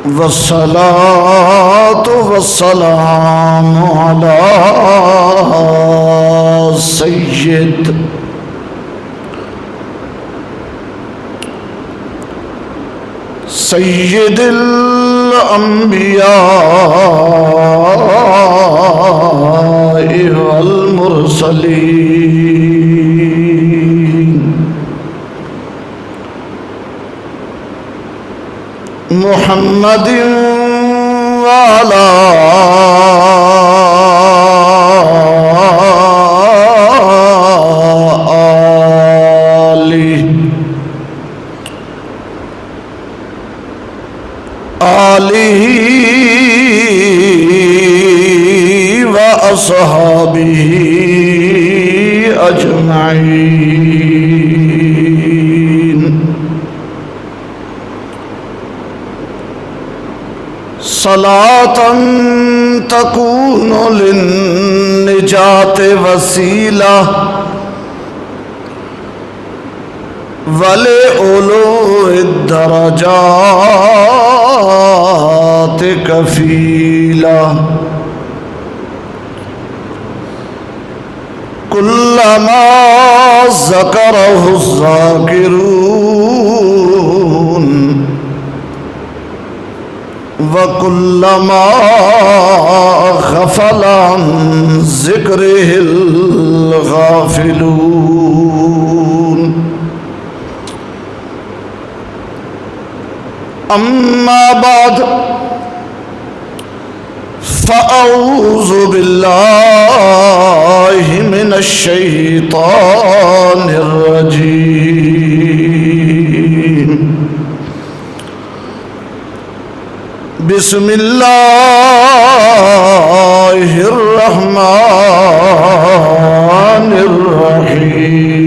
والصلاة والسلام على سيد الأنبياء والمرسلين محمد وعلى آله وأصحابه أجمعين صلاة تكون للنجاة وسيلة ولعلو الدرجات كفيلة كلما ذكره الذاكرون وكلما غفل عن ذكره الغافلون أما بعد فأعوذ بالله من الشيطان الرجيم بسم الله الرحمن الرحيم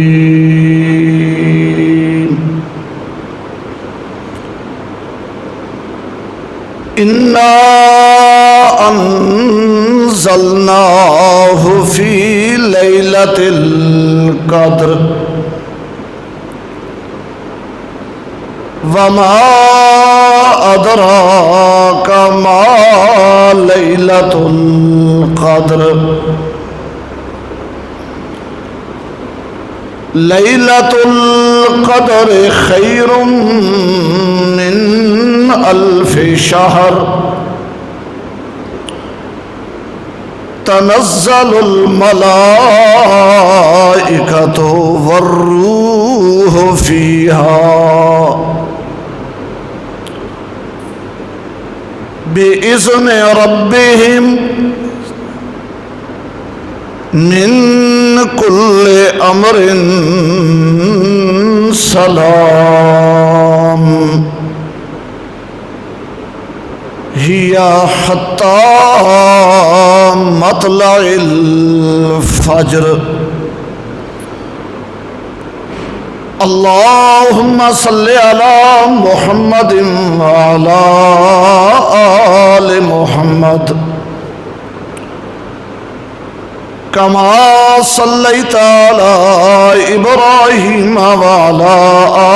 إنا أنزلناه في ليلة القدر وما أدراك ما ليلة القدر ليلة القدر خير من 1000 شهر تنزل الملائكة والروح فيها بإذن ربهم من كل أمر سلام هي حتى مطلع الفجر اللهم صل على محمد وعلى آل محمد كما صليت على إبراهيم وعلى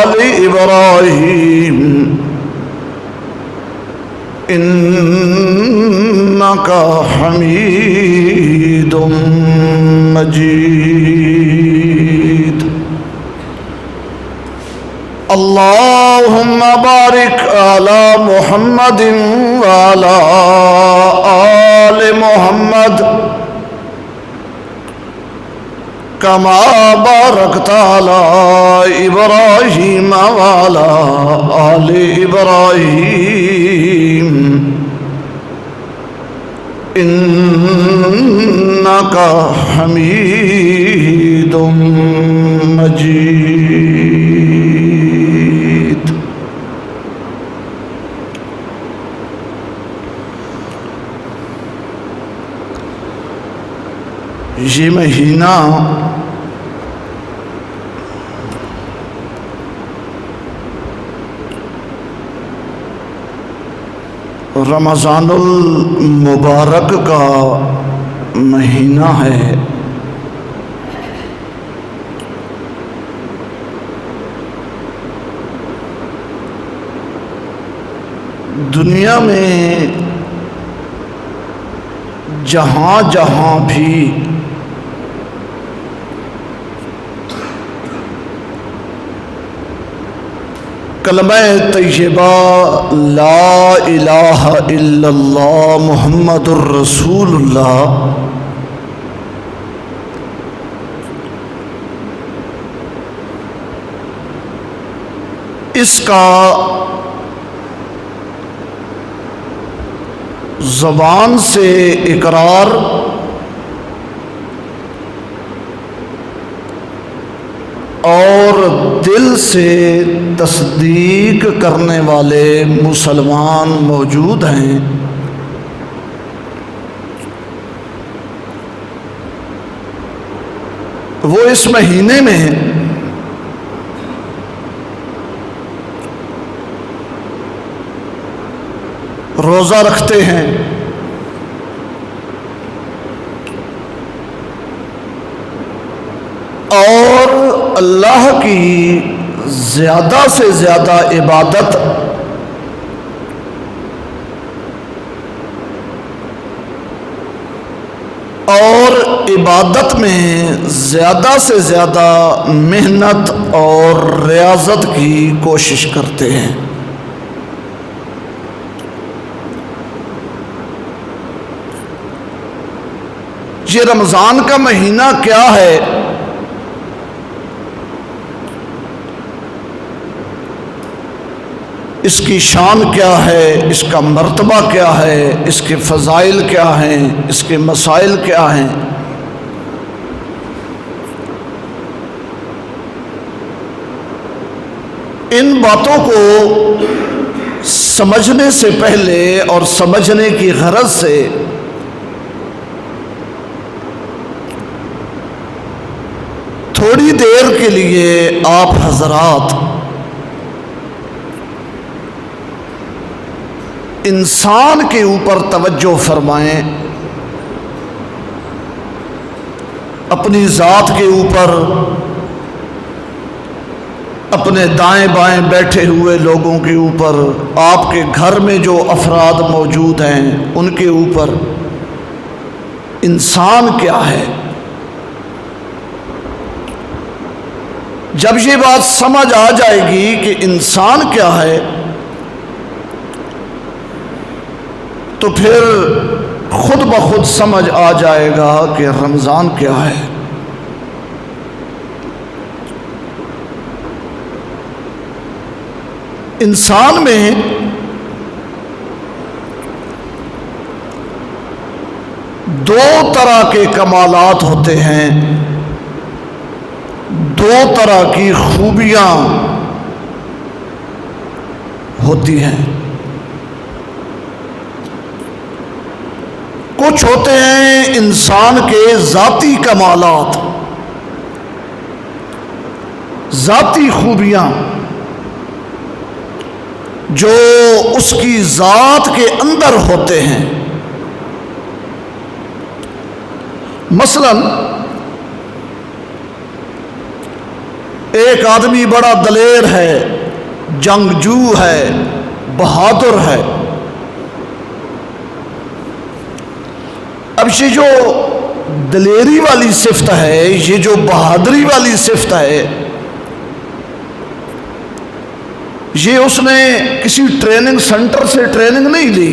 آل إبراهيم إنك حميد مجيد اللهم بارك على محمد وعلى آل محمد كما باركت على إبراهيم وعلى آل إبراهيم إنك حميد مجيد یہ مہینہ رمضان المبارک کا مہینہ ہے۔ دنیا میں جہاں جہاں بھی کلمہ طیبہ لا الہ الا اللہ محمد الرسول اللہ اس کا زبان سے اقرار اور دل سے تصدیق کرنے والے مسلمان موجود ہیں، وہ اس مہینے میں روزہ رکھتے ہیں اور اللہ کی زیادہ سے زیادہ عبادت اور عبادت میں زیادہ سے زیادہ محنت اور ریاضت کی کوشش کرتے ہیں۔ یہ رمضان کا مہینہ کیا ہے؟ اس کی شان کیا ہے؟ اس کا مرتبہ کیا ہے؟ اس کے فضائل کیا ہیں؟ اس کے مسائل کیا ہیں؟ ان باتوں کو سمجھنے سے پہلے اور سمجھنے کی غرض سے تھوڑی دیر کے لیے آپ حضرات انسان کے اوپر توجہ فرمائیں، اپنی ذات کے اوپر، اپنے دائیں بائیں بیٹھے ہوئے لوگوں کے اوپر، آپ کے گھر میں جو افراد موجود ہیں ان کے اوپر۔ انسان کیا ہے؟ جب یہ بات سمجھ آ جائے گی کہ انسان کیا ہے تو پھر خود بخود سمجھ آ جائے گا کہ رمضان کیا ہے۔ انسان میں دو طرح کے کمالات ہوتے ہیں، دو طرح کی خوبیاں ہوتی ہیں۔ کچھ ہوتے ہیں انسان کے ذاتی کمالات، ذاتی خوبیاں جو اس کی ذات کے اندر ہوتے ہیں۔ مثلاً ایک آدمی بڑا دلیر ہے، جنگجو ہے، بہادر ہے۔ اب یہ جو دلیری والی صفت ہے، یہ جو بہادری والی صفت ہے، یہ اس نے کسی ٹریننگ سینٹر سے ٹریننگ نہیں لی،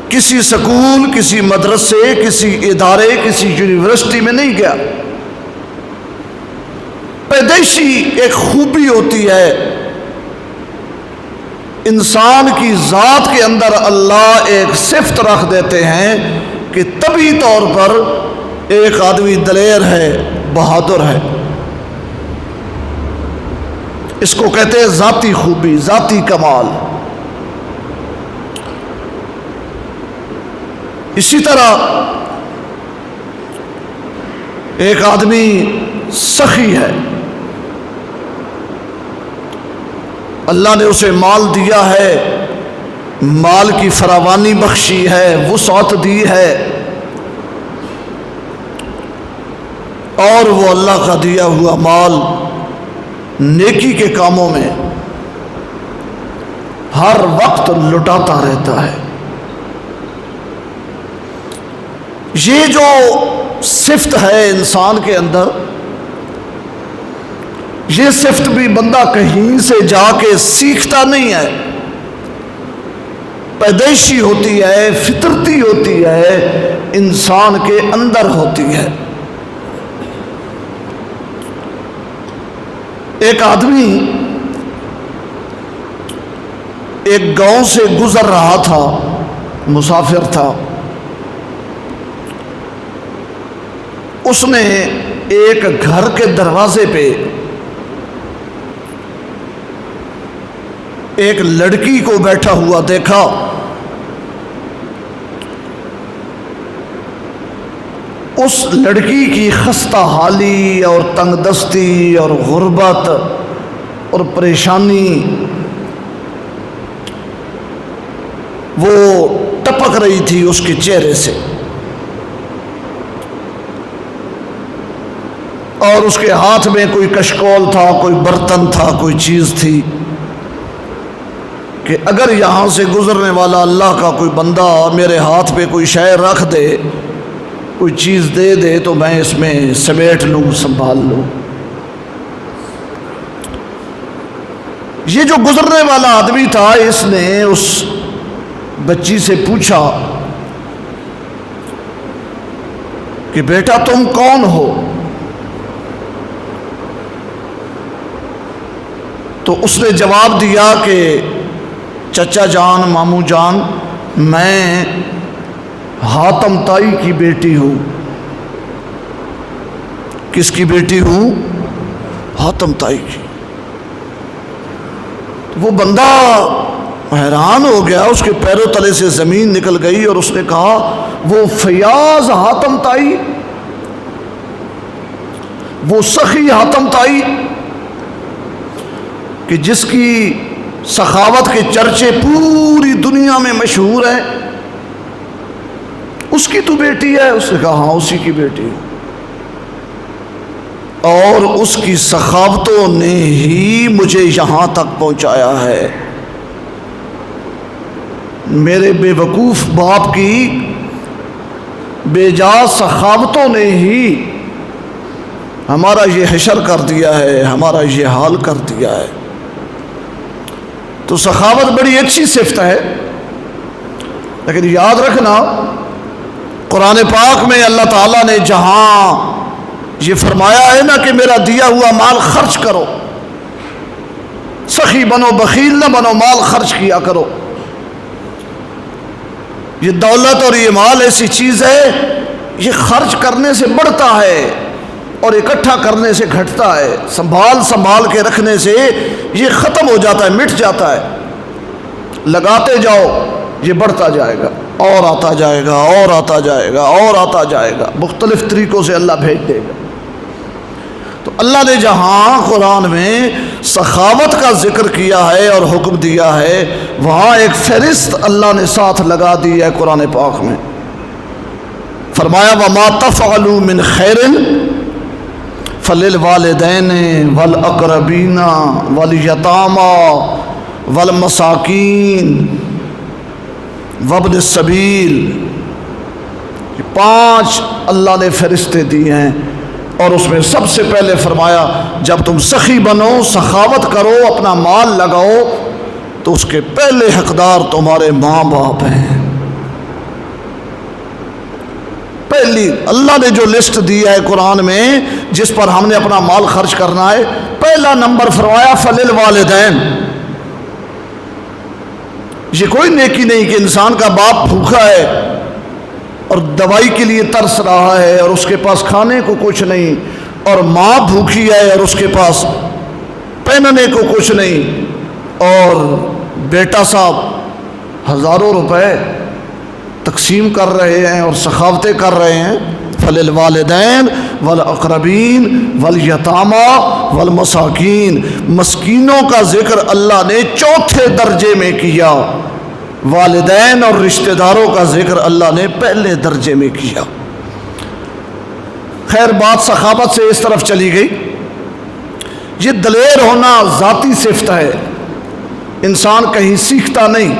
کسی سکول، کسی مدرسے، کسی ادارے، کسی یونیورسٹی میں نہیں گیا۔ پیدائشی ایک خوبی ہوتی ہے، انسان کی ذات کے اندر اللہ ایک صفت رکھ دیتے ہیں کہ طبعی طور پر ایک آدمی دلیر ہے، بہادر ہے۔ اس کو کہتے ہیں ذاتی خوبی، ذاتی کمال۔ اسی طرح ایک آدمی سخی ہے، اللہ نے اسے مال دیا ہے، مال کی فراوانی بخشی ہے، وسعت دی ہے، اور وہ اللہ کا دیا ہوا مال نیکی کے کاموں میں ہر وقت لٹاتا رہتا ہے۔ یہ جو صفت ہے انسان کے اندر، یہ صفت بھی بندہ کہیں سے جا کے سیکھتا نہیں ہے، پیدائشی ہوتی ہے، فطرتی ہوتی ہے، انسان کے اندر ہوتی ہے۔ ایک آدمی ایک گاؤں سے گزر رہا تھا، مسافر تھا۔ اس نے ایک گھر کے دروازے پہ ایک لڑکی کو بیٹھا ہوا دیکھا۔ اس لڑکی کی خستہ حالی اور تنگ دستی اور غربت اور پریشانی وہ ٹپک رہی تھی اس کے چہرے سے، اور اس کے ہاتھ میں کوئی کشکول تھا، کوئی برتن تھا، کوئی چیز تھی کہ اگر یہاں سے گزرنے والا اللہ کا کوئی بندہ میرے ہاتھ پہ کوئی شے رکھ دے، کوئی چیز دے دے، تو میں اس میں سمیٹ لوں، سنبھال لوں۔ یہ جو گزرنے والا آدمی تھا، اس نے اس بچی سے پوچھا کہ بیٹا تم کون ہو؟ تو اس نے جواب دیا کہ چچا جان، ماموں جان، میں حاتم تائی کی بیٹی ہوں۔ کس کی بیٹی ہوں؟ حاتم تائی کی۔ وہ بندہ حیران ہو گیا، اس کے پیروں تلے سے زمین نکل گئی، اور اس نے کہا وہ فیاض حاتم تائی، وہ سخی حاتم تائی کہ جس کی سخاوت کے چرچے پوری دنیا میں مشہور ہیں، اس کی تو بیٹی ہے؟ اس نے کہا ہاں اسی کی بیٹی ہے، اور اس کی سخاوتوں نے ہی مجھے یہاں تک پہنچایا ہے۔ میرے بے وقوف باپ کی بے جا سخاوتوں نے ہی ہمارا یہ حشر کر دیا ہے، ہمارا یہ حال کر دیا ہے۔ تو سخاوت بڑی اچھی صفت ہے، لیکن یاد رکھنا قرآن پاک میں اللہ تعالیٰ نے جہاں یہ فرمایا ہے نا کہ میرا دیا ہوا مال خرچ کرو، سخی بنو، بخیل نہ بنو، مال خرچ کیا کرو۔ یہ دولت اور یہ مال ایسی چیز ہے، یہ خرچ کرنے سے بڑھتا ہے اور اکٹھا کرنے سے گھٹتا ہے، سنبھال کے رکھنے سے یہ ختم ہو جاتا ہے، مٹ جاتا ہے۔ لگاتے جاؤ، یہ بڑھتا جائے گا، اور آتا جائے گا، اور آتا جائے گا، اور آتا جائے گا، مختلف طریقوں سے اللہ بھیج دے گا۔ تو اللہ نے جہاں قرآن میں سخاوت کا ذکر کیا ہے اور حکم دیا ہے، وہاں ایک فہرست اللہ نے ساتھ لگا دی ہے قرآن پاک میں۔ فرمایا وَمَا تَفْعَلُوا مِنْ خَيْرٍ فَلِلْوَالِدَيْنِ وَالْأَقْرَبِينَ وَالْيَتَامَى وَالْمَسَاكِينِ وَابْنِ السَّبِيلِ، یہ 5 اللہ نے فرشتے دی ہیں، اور اس میں سب سے پہلے فرمایا جب تم سخی بنو، سخاوت کرو، اپنا مال لگاؤ، تو اس کے پہلے حقدار تمہارے ماں باپ ہیں۔ پہلی اللہ نے جو لسٹ دی ہے قرآن میں جس پر ہم نے اپنا مال خرچ کرنا ہے، پہلا نمبر فرمایا فَلِلْوَالِدَيْنِ۔ یہ کوئی نیکی نہیں کہ انسان کا باپ بھوکا ہے اور دوائی کے لیے ترس رہا ہے اور اس کے پاس کھانے کو کچھ نہیں، اور ماں بھوکی ہے اور اس کے پاس پہننے کو کچھ نہیں، اور بیٹا صاحب ہزاروں روپے تقسیم کر رہے ہیں اور سخاوتیں کر رہے ہیں۔ فَلِلْوَالِدَيْنِ وَالْأَقْرَبِينَ وَالْيَتَامَى وَالْمَسَاكِينَ، مسکینوں کا ذکر اللہ نے 4تھے درجے میں کیا، والدین اور رشتہ داروں کا ذکر اللہ نے پہلے درجے میں کیا۔ خیر بات سخاوت سے اس طرف چلی گئی۔ یہ دلیر ہونا ذاتی صفت ہے، انسان کہیں سیکھتا نہیں،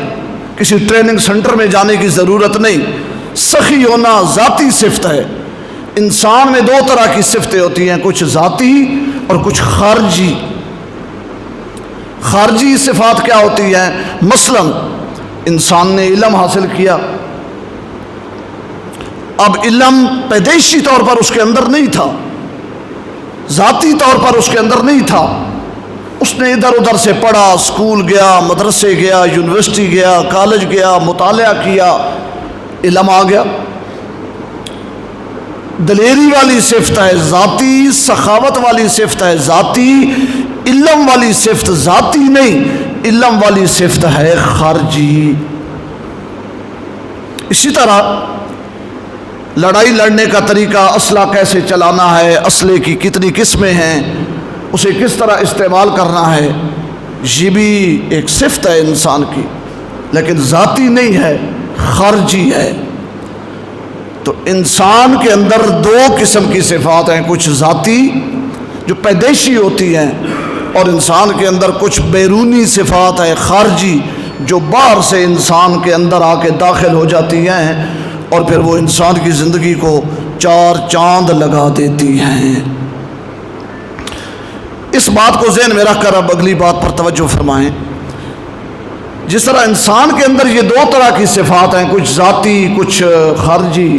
کسی ٹریننگ سینٹر میں جانے کی ضرورت نہیں۔ سخی ہونا ذاتی صفت ہے۔ انسان میں دو طرح کی صفتیں ہوتی ہیں، کچھ ذاتی اور کچھ خارجی۔ خارجی صفات کیا ہوتی ہیں؟ مثلا انسان نے علم حاصل کیا، اب علم پیدائشی طور پر اس کے اندر نہیں تھا، ذاتی طور پر اس کے اندر نہیں تھا، اس نے ادھر ادھر سے پڑھا، اسکول گیا، مدرسے گیا، یونیورسٹی گیا، کالج گیا، مطالعہ کیا، علم آ گیا۔ دلیری والی صفت ہے ذاتی، سخاوت والی صفت ہے ذاتی، علم والی صفت ذاتی نہیں، علم والی صفت ہے خارجی۔ اسی طرح لڑائی لڑنے کا طریقہ، اسلحہ کیسے چلانا ہے، اسلحے کی کتنی قسمیں ہیں، اسے کس طرح استعمال کرنا ہے، یہ بھی ایک صفت ہے انسان کی، لیکن ذاتی نہیں ہے، خارجی ہے۔ تو انسان کے اندر دو قسم کی صفات ہیں، کچھ ذاتی جو پیدائشی ہوتی ہیں، اور انسان کے اندر کچھ بیرونی صفات ہیں خارجی جو باہر سے انسان کے اندر آ کے داخل ہو جاتی ہیں اور پھر وہ انسان کی زندگی کو چار چاند لگا دیتی ہیں۔ اس بات کو ذہن میں رکھ کر اب اگلی بات پر توجہ فرمائیں۔ جس طرح انسان کے اندر یہ دو طرح کی صفات ہیں، کچھ ذاتی کچھ خارجی،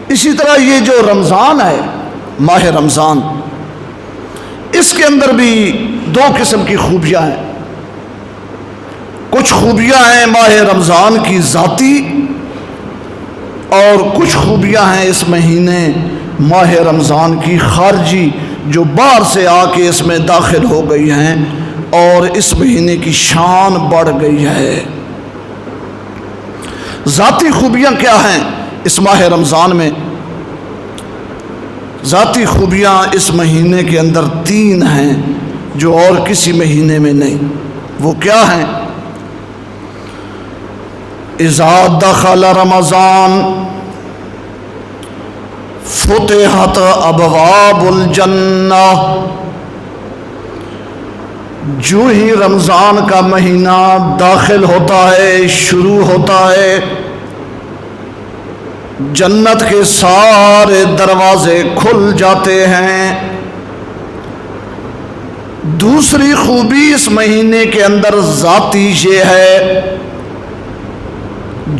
اسی طرح یہ جو رمضان ہے، ماہ رمضان، اس کے اندر بھی دو قسم کی خوبیاں ہیں۔ کچھ خوبیاں ہیں ماہ رمضان کی ذاتی، اور کچھ خوبیاں ہیں اس مہینے ماہ رمضان کی خارجی جو باہر سے آ کے اس میں داخل ہو گئی ہیں اور اس مہینے کی شان بڑھ گئی ہے۔ ذاتی خوبیاں کیا ہیں اس ماہ رمضان میں؟ ذاتی خوبیاں اس مہینے کے اندر تین ہیں جو اور کسی مہینے میں نہیں۔ وہ کیا ہیں؟ اذا دخل رمضان فتحت ابواب الجنہ، جو ہی رمضان کا مہینہ داخل ہوتا ہے، شروع ہوتا ہے، جنت کے سارے دروازے کھل جاتے ہیں۔ دوسری خوبی اس مہینے کے اندر ذاتی یہ ہے،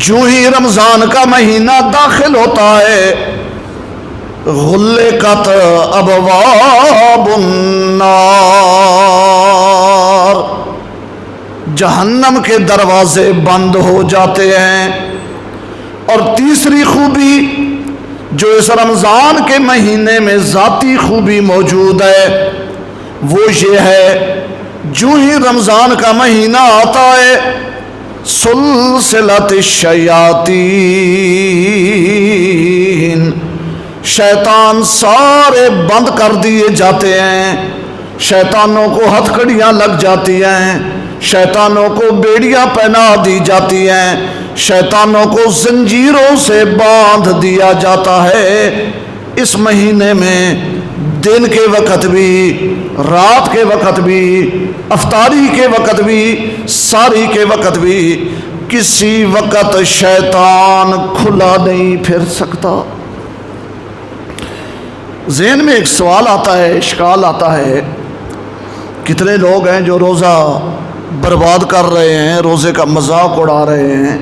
جو ہی رمضان کا مہینہ داخل ہوتا ہے، غلقت ابواب النار، جہنم کے دروازے بند ہو جاتے ہیں۔ اور تیسری خوبی جو اس رمضان کے مہینے میں ذاتی خوبی موجود ہے وہ یہ ہے، جو ہی رمضان کا مہینہ آتا ہے، سلسلۃ الشیاطین، شیطان سارے بند کر دیے جاتے ہیں، شیطانوں کو ہتھکڑیاں لگ جاتی ہیں، شیطانوں کو بیڑیاں پہنا دی جاتی ہیں، شیطانوں کو زنجیروں سے باندھ دیا جاتا ہے۔ اس مہینے میں دن کے وقت بھی، رات کے وقت بھی، افطاری کے وقت بھی، ساری کے وقت بھی، کسی وقت شیطان کھلا نہیں پھر سکتا۔ ذہن میں ایک سوال آتا ہے، اشکال آتا ہے، کتنے لوگ ہیں جو روزہ برباد کر رہے ہیں، روزے کا مذاق اڑا رہے ہیں،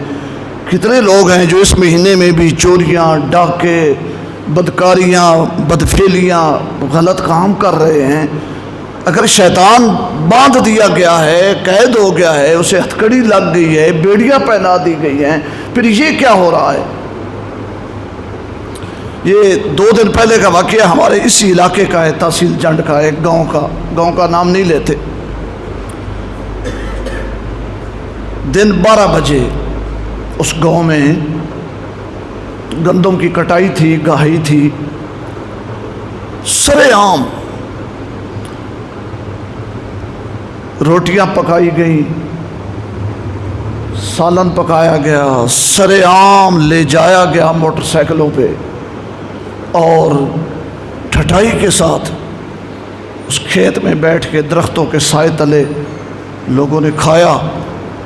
کتنے لوگ ہیں جو اس مہینے میں بھی چوریاں، ڈاکے، بدکاریاں، بدفعلیاں، غلط کام کر رہے ہیں۔ اگر شیطان باندھ دیا گیا ہے، قید ہو گیا ہے، اسے ہتھکڑی لگ گئی ہے، بیڑیاں پہنا دی گئی ہیں، پھر یہ کیا ہو رہا ہے؟ یہ 2 دن پہلے کا واقعہ ہمارے اسی علاقے کا ہے، تحصیل جنڈ کا، ایک گاؤں کا نام نہیں لیتے۔ دن 12 بجے اس گاؤں میں گندم کی کٹائی تھی، گاہی تھی، سرے عام روٹیاں پکائی گئی، سالن پکایا گیا، سرے عام لے جایا گیا موٹر سائیکلوں پہ، اور ٹھٹائی کے ساتھ اس کھیت میں بیٹھ کے درختوں کے سائے تلے لوگوں نے کھایا،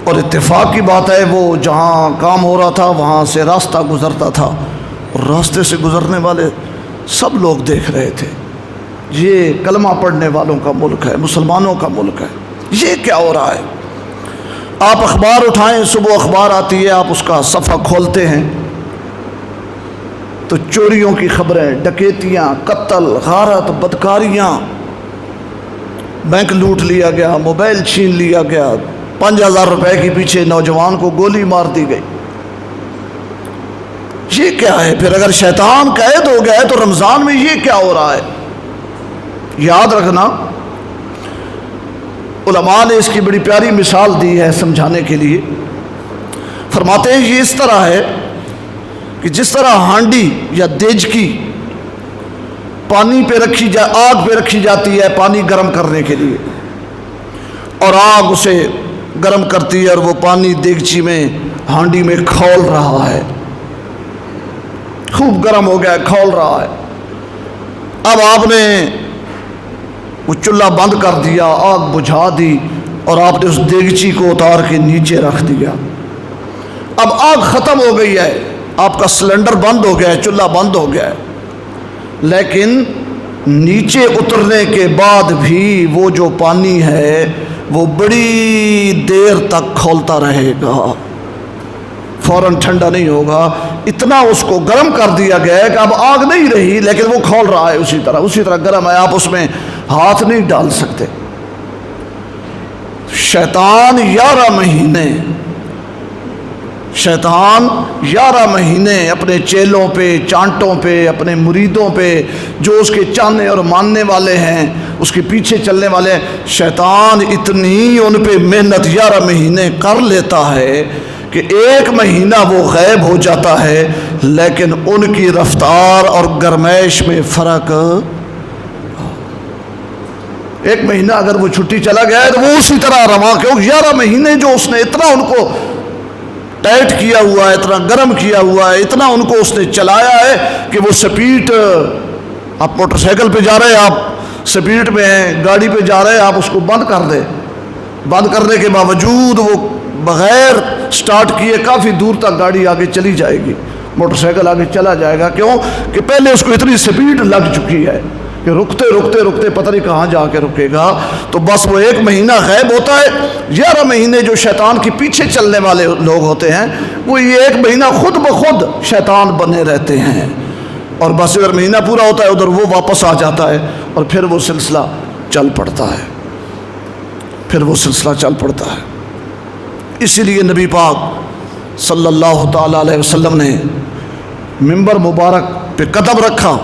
اور اتفاق کی بات ہے وہ جہاں کام ہو رہا تھا وہاں سے راستہ گزرتا تھا، اور راستے سے گزرنے والے سب لوگ دیکھ رہے تھے یہ کلمہ پڑھنے والوں کا ملک ہے، مسلمانوں کا ملک ہے، یہ کیا ہو رہا ہے؟ آپ اخبار اٹھائیں، صبح اخبار آتی ہے، آپ اس کا صفحہ کھولتے ہیں تو چوریوں کی خبریں، ڈکیتیاں، قتل، غارت، بدکاریاں، بینک لوٹ لیا گیا، موبائل چھین لیا گیا، 5000 روپے کے پیچھے نوجوان کو گولی مار دی گئی۔ یہ کیا ہے؟ پھر اگر شیطان قید ہو گیا ہے تو رمضان میں یہ کیا ہو رہا ہے؟ یاد رکھنا، علماء نے اس کی بڑی پیاری مثال دی ہے سمجھانے کے لیے۔ فرماتے ہیں یہ اس طرح ہے کہ جس طرح ہانڈی یا دیجکی پانی پہ رکھی آگ پہ رکھی جاتی ہے پانی گرم کرنے کے لیے، اور آگ اسے گرم کرتی ہے اور وہ پانی دیگچی میں ہانڈی میں کھول رہا ہے، خوب گرم ہو گیا ہے، کھول رہا ہے۔ اب آپ نے وہ چولہا بند کر دیا، آگ بجھا دی، اور آپ نے اس دیگچی کو اتار کے نیچے رکھ دیا۔ اب آگ ختم ہو گئی ہے، آپ کا سلنڈر بند ہو گیا ہے، چولہا بند ہو گیا ہے، لیکن نیچے اترنے کے بعد بھی وہ جو پانی ہے وہ بڑی دیر تک کھولتا رہے گا، فوراً ٹھنڈا نہیں ہوگا۔ اتنا اس کو گرم کر دیا گیا ہے کہ اب آگ نہیں رہی لیکن وہ کھول رہا ہے اسی طرح گرم ہے، آپ اس میں ہاتھ نہیں ڈال سکتے۔ شیطان 11 مہینے اپنے چیلوں پہ، چانٹوں پہ، اپنے مریدوں پہ، جو اس کے چاہنے اور ماننے والے ہیں، اس کے پیچھے چلنے والے ہیں، شیطان اتنی ان پہ محنت 11 مہینے کر لیتا ہے کہ 1 مہینہ وہ غائب ہو جاتا ہے، لیکن ان کی رفتار اور گرمائش میں فرق۔ 1 مہینہ اگر وہ چھٹی چلا گیا ہے تو وہ اسی طرح رواں، کیوں 11 مہینے جو اس نے اتنا ان کو ٹائٹ کیا ہوا ہے، اتنا گرم کیا ہوا ہے، اتنا ان کو اس نے چلایا ہے کہ وہ سپیڈ، آپ موٹر سائیکل پہ جا رہے ہیں، آپ سپیڈ میں ہیں، گاڑی پہ جا رہے ہیں، آپ اس کو بند کر دیں، بند کرنے کے باوجود وہ بغیر سٹارٹ کیے کافی دور تک گاڑی آگے چلی جائے گی، موٹر سائیکل آگے چلا جائے گا، کیوں کہ پہلے اس کو اتنی سپیڈ لگ چکی ہے کہ رکتے پتہ نہیں کہاں جا کے رکے گا۔ تو بس وہ 1 مہینہ غائب ہوتا ہے، 11 مہینے جو شیطان کے پیچھے چلنے والے لوگ ہوتے ہیں وہ یہ 1 مہینہ خود بخود شیطان بنے رہتے ہیں، اور بس اگر مہینہ پورا ہوتا ہے ادھر وہ واپس آ جاتا ہے، اور پھر وہ سلسلہ چل پڑتا ہے۔ اسی لیے نبی پاک صلی اللہ تعالیٰ علیہ وسلم نے ممبر مبارک پہ قدم رکھا،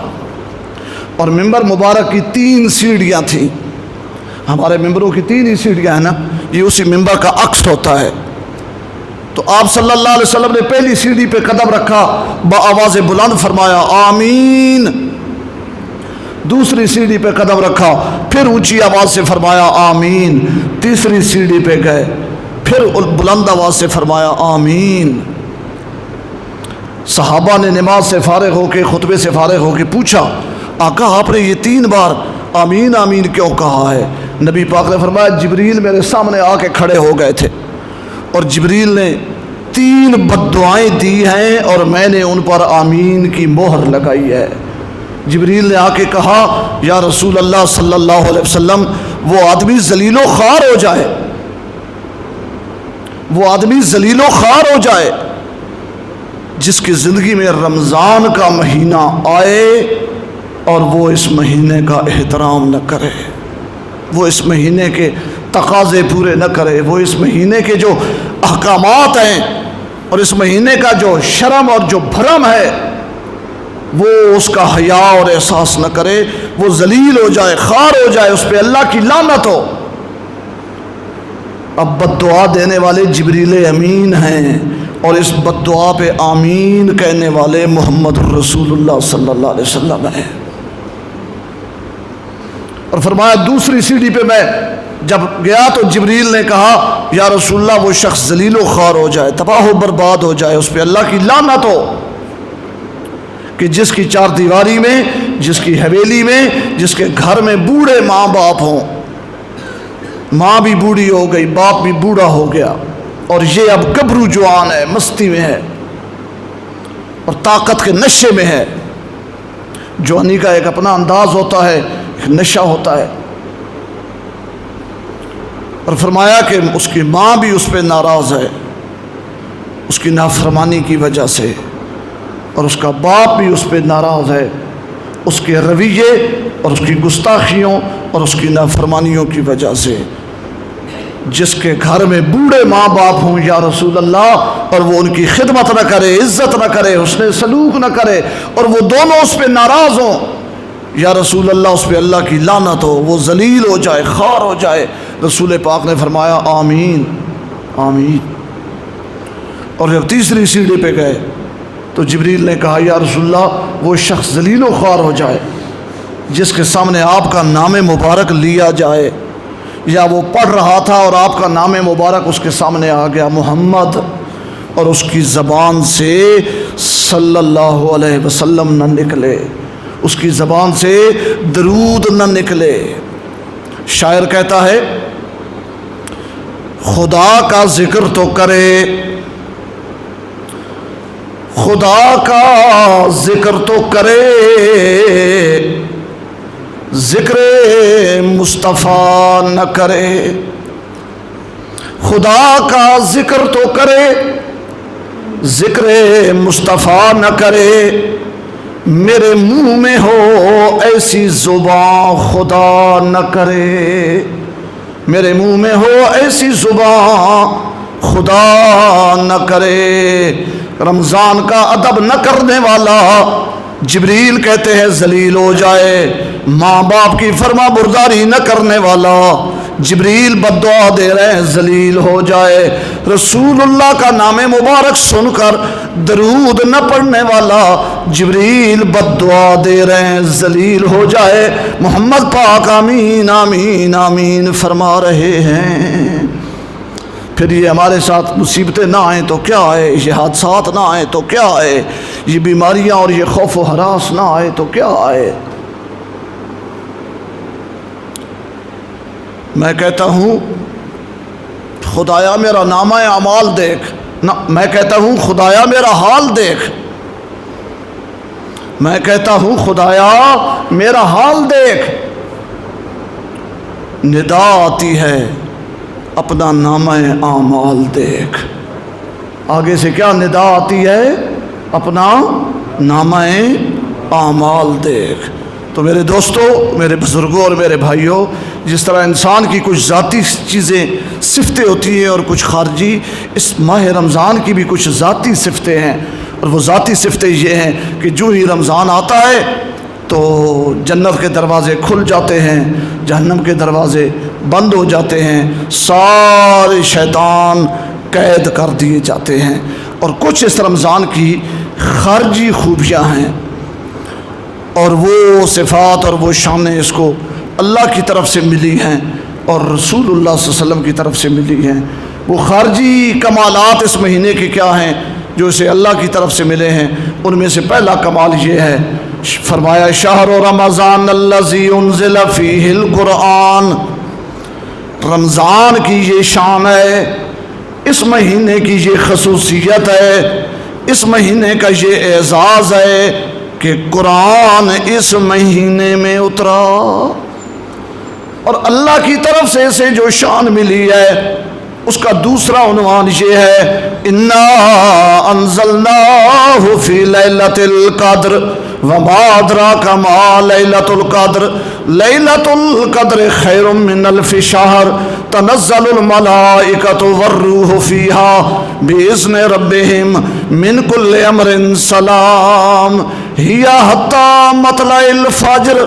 اور ممبر مبارک کی 3 سیڑھیاں تھیں، ہمارے ممبروں کی 3 ہی سیڑھیاں ہیں نا، یہ اسی ممبر کا عکس ہوتا ہے۔ تو آپ صلی اللہ علیہ وسلم نے پہلی سیڑھی پہ قدم رکھا، بآواز بلند فرمایا آمین، دوسری سیڑھی پہ قدم رکھا، پھر اونچی آواز سے فرمایا آمین، تیسری سیڑھی پہ گئے، پھر بلند آواز سے فرمایا آمین۔ صحابہ نے نماز سے فارغ ہو کے، خطبے سے فارغ ہو کے پوچھا، آقا آپ نے یہ 3 بار آمین آمین کیوں کہا ہے؟ نبی پاک نے فرمایا جبریل میرے سامنے آ کے کھڑے ہو گئے تھے، اور جبریل نے 3 بد دعائیں دی ہیں اور میں نے ان پر آمین کی مہر لگائی ہے۔ جبریل نے آ کے کہا یا رسول اللہ صلی اللہ علیہ وسلم، وہ آدمی ذلیل و خوار ہو جائے، وہ آدمی ذلیل و خوار ہو جائے جس کی زندگی میں رمضان کا مہینہ آئے اور وہ اس مہینے کا احترام نہ کرے، وہ اس مہینے کے تقاضے پورے نہ کرے، وہ اس مہینے کے جو احکامات ہیں اور اس مہینے کا جو شرم اور جو بھرم ہے وہ اس کا حیا اور احساس نہ کرے، وہ ذلیل ہو جائے، خوار ہو جائے، اس پہ اللہ کی لعنت ہو۔ اب بد دعا دینے والے جبریل امین ہیں، اور اس بد دعا پہ آمین کہنے والے محمد رسول اللہ صلی اللہ علیہ وسلم ہیں۔ اور فرمایا دوسری سیڑھی پہ میں جب گیا تو جبریل نے کہا یا رسول اللہ وہ شخص ذلیل و خوار ہو جائے، تباہ و برباد ہو جائے، اس پہ اللہ کی لعنت ہو کہ جس کی 4 دیواری میں، جس کی حویلی میں، جس کے گھر میں بوڑھے ماں باپ ہوں، ماں بھی بوڑھی ہو گئی، باپ بھی بوڑھا ہو گیا، اور یہ اب گبرو جوان ہے، مستی میں ہے اور طاقت کے نشے میں ہے۔ جوانی کا ایک اپنا انداز ہوتا ہے، ایک نشہ ہوتا ہے۔ اور فرمایا کہ اس کی ماں بھی اس پہ ناراض ہے اس کی نافرمانی کی وجہ سے، اور اس کا باپ بھی اس پہ ناراض ہے اس کے رویے اور اس کی گستاخیوں اور اس کی نافرمانیوں کی وجہ سے۔ جس کے گھر میں بوڑھے ماں باپ ہوں یا رسول اللہ، اور وہ ان کی خدمت نہ کرے، عزت نہ کرے، حسن سلوک نہ کرے، اور وہ دونوں اس پہ ناراض ہوں، یا رسول اللہ اس پہ اللہ کی لعنت ہو، وہ ذلیل ہو جائے، خوار ہو جائے۔ رسول پاک نے فرمایا آمین آمین۔ اور جب تیسری سیڑھی پہ گئے تو جبریل نے کہا یا رسول اللہ وہ شخص ذلیل و خوار ہو جائے جس کے سامنے آپ کا نام مبارک لیا جائے، یا وہ پڑھ رہا تھا اور آپ کا نام مبارک اس کے سامنے آ گیا محمد، اور اس کی زبان سے صلی اللہ علیہ وسلم نہ نکلے، اس کی زبان سے درود نہ نکلے۔ شاعر کہتا ہے خدا کا ذکر تو کرے، خدا کا ذکر تو کرے، ذکر مصطفیٰ نہ کرے۔ خدا کا ذکر تو کرے، ذکر مصطفیٰ نہ کرے، میرے منہ میں ہو ایسی زبان خدا نہ کرے، میرے منہ میں ہو ایسی زبان خدا نہ کرے۔ رمضان کا ادب نہ کرنے والا جبریل کہتے ہیں ذلیل ہو جائے، ماں باپ کی فرما برداری نہ کرنے والا جبریل بد دعا دے رہے ہیں ذلیل ہو جائے، رسول اللہ کا نام مبارک سن کر درود نہ پڑھنے والا جبریل بد دعا دے رہے ہیں ذلیل ہو جائے۔ محمد پاک آمین آمین آمین فرما رہے ہیں۔ پھر یہ ہمارے ساتھ مصیبتیں نہ آئیں تو کیا آئے، یہ حادثات نہ آئیں تو کیا آئے، یہ بیماریاں اور یہ خوف و ہراس نہ آئے تو کیا آئے۔ میں کہتا ہوں خدایا میرا نامہ اعمال دیکھ، میں کہتا ہوں خدایا میرا حال دیکھ، میں کہتا ہوں خدایا میرا حال دیکھ۔ ندا آتی ہے اپنا نامہ اعمال دیکھ، آگے سے کیا ندا آتی ہے، اپنا نامہ اعمال دیکھ۔ تو میرے دوستو، میرے بزرگوں اور میرے بھائیوں، جس طرح انسان کی کچھ ذاتی چیزیں صفتیں ہوتی ہیں اور کچھ خارجی، اس ماہ رمضان کی بھی کچھ ذاتی صفتیں ہیں، اور وہ ذاتی صفتیں یہ ہیں کہ جو ہی رمضان آتا ہے تو جنت کے دروازے کھل جاتے ہیں، جہنم کے دروازے بند ہو جاتے ہیں، سارے شیطان قید کر دیے جاتے ہیں۔ اور کچھ اس رمضان کی خارجی خوبیاں ہیں، اور وہ صفات اور وہ شانیں اس کو اللہ کی طرف سے ملی ہیں اور رسول اللہ صلی اللہ علیہ وسلم کی طرف سے ملی ہیں۔ وہ خارجی کمالات اس مہینے کے کیا ہیں جو اسے اللہ کی طرف سے ملے ہیں؟ ان میں سے پہلا کمال یہ ہے، فرمایا شہر رمضان الذی انزل فیہ القرآن، رمضان کی یہ شان ہے، اس مہینے کی یہ خصوصیت ہے، اس مہینے کا یہ اعزاز ہے کہ قرآن اس مہینے میں اترا، اور اللہ کی طرف سے اسے جو شان ملی ہے اس کا دوسرا عنوان یہ ہے انا انزلناہ فی لیلۃ القدر وما ادراک ما لیلۃ القدر لیلۃ القدر خیر من الف شہر تنزل الملائکۃ والروح فیہا باذن ربہم من کل امر سلام ہی حتی مطلع الفجر۔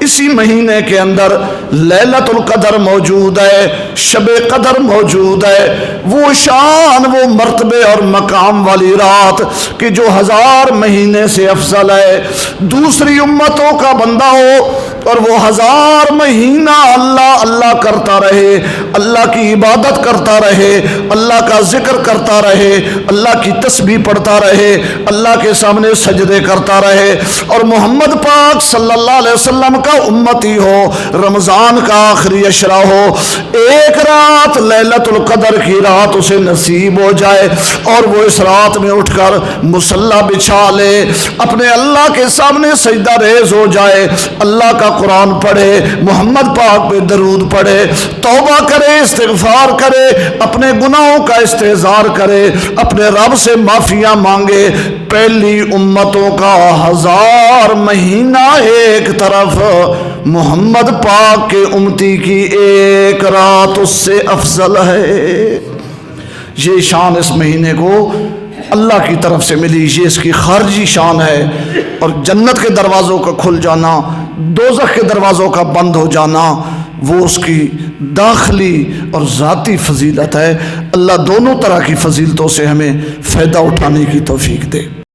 اسی مہینے کے اندر لیلۃ القدر موجود ہے، شب قدر موجود ہے، وہ شان، وہ مرتبے اور مقام والی رات کہ جو 1000 مہینے سے افضل ہے۔ دوسری امتوں کا بندہ ہو اور وہ 1000 مہینہ اللہ اللہ کرتا رہے، اللہ کی عبادت کرتا رہے، اللہ کا ذکر کرتا رہے، اللہ کی تسبیح پڑھتا رہے، اللہ کے سامنے سجدے کرتا رہے، اور محمد پاک صلی اللہ علیہ وسلم کا امتی ہو، رمضان کا آخری عشرہ ہو، ایک رات لیلۃ القدر کی رات اسے نصیب ہو جائے اور وہ اس رات میں اٹھ کر مصلی بچھا لے، اپنے اللہ کے سامنے سجدہ ریز ہو جائے، اللہ کا قرآن پڑھے، محمد پاک پہ درود پڑھے، توبہ کرے، استغفار کرے، اپنے گناہوں کا استحضار کرے، اپنے رب سے معافیاں مانگے، پہلی امتوں کا 1000 مہینہ ایک طرف، محمد پاک کے امتی کی ایک رات اس سے افضل ہے۔ یہ شان اس مہینے کو اللہ کی طرف سے ملی، یہ اس کی خارجی شان ہے، اور جنت کے دروازوں کا کھل جانا، دوزخ کے دروازوں کا بند ہو جانا، وہ اس کی داخلی اور ذاتی فضیلت ہے۔ اللہ دونوں طرح کی فضیلتوں سے ہمیں فائدہ اٹھانے کی توفیق دے۔